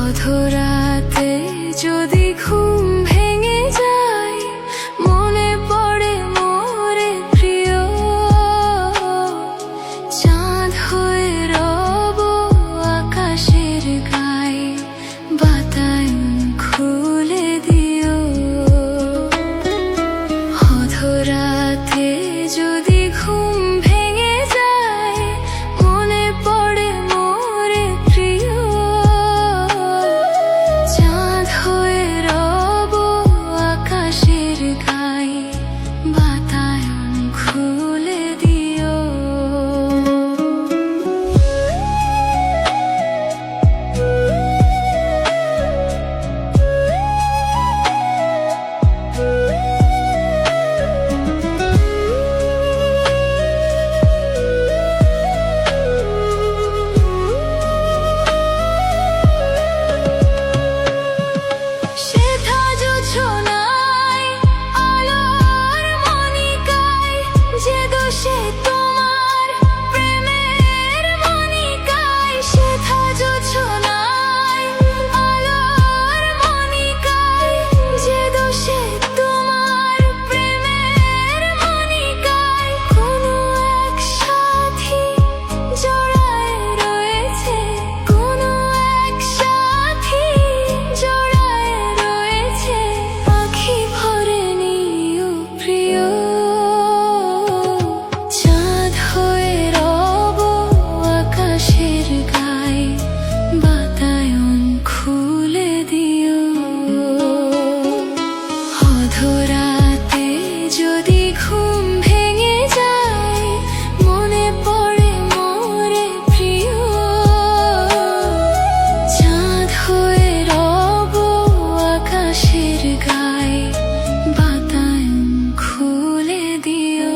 অধরাতে যদি ঘুম ভেঙে যায়, মনে পড়ে মোরে প্রিয়। চাঁদ হয়ে রব আকাশের গায়ে, বাতায়ন খুলে দিও। অধরাতে যদি ঘুম ভেঙে যায়, মনে পড়ে মোরে প্রিয়। চাঁদ হয়ে রব আকাশের গায়ে, বাতায়ন খুলে দিও। অধরাতে যদি ঘুম ভেঙে যায়, মনে পড়ে মোরে প্রিয়। চাঁদ হয়ে রব আকাশের গায়ে, বাতায়ন খুলে দিও।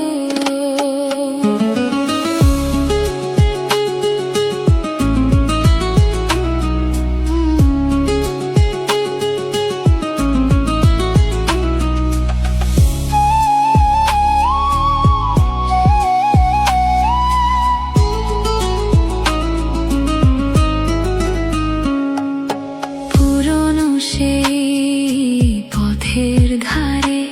সেই পথের ধারে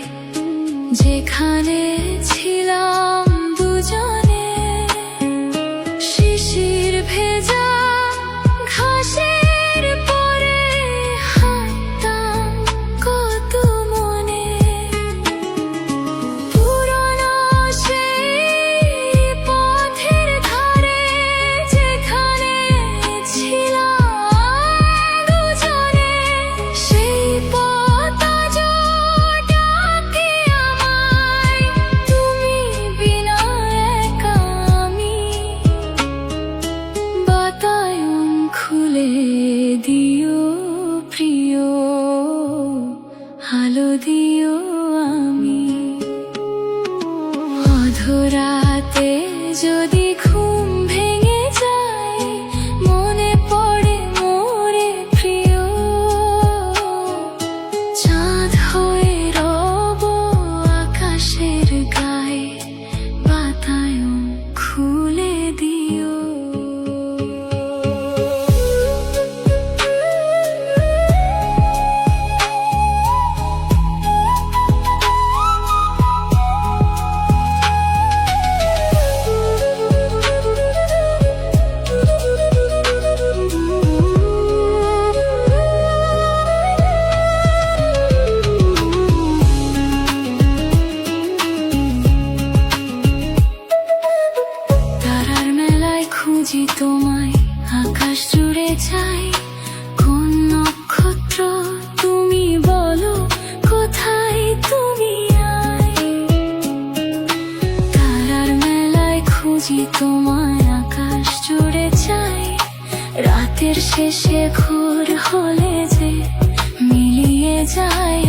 যেখানে ছিলাম দুজনে, শিশির ভেজা ঘাসের পরে হাঁটতাম কত মনে। পুরনো সেই পথের ধারে যেখানে ছিলাম দুজনে, সেই পথ আজ ডাকে আমায়, তুমি বিনা একা আমি। বাতায়ন খুলে দিও প্রিয়, আলো দিও আমি। অধরাতে যদি ঘুম ভেঙে যায়, মনে পড়ে মোরে প্রিয়। চাঁদ হয়ে রব আকাশের গায়ে, বাতায়ন খুলে দিও। খুঁজি তোমায় আকাশ জুড়ে যাই, কোন নক্ষত্র তুমি বলো কোথায় তুমি আই। তারার মেলায় খুঁজি তোমায় আকাশ জুড়ে যাই, রাতের শেষে ঘোর হলে যে মিলিয়ে যায়।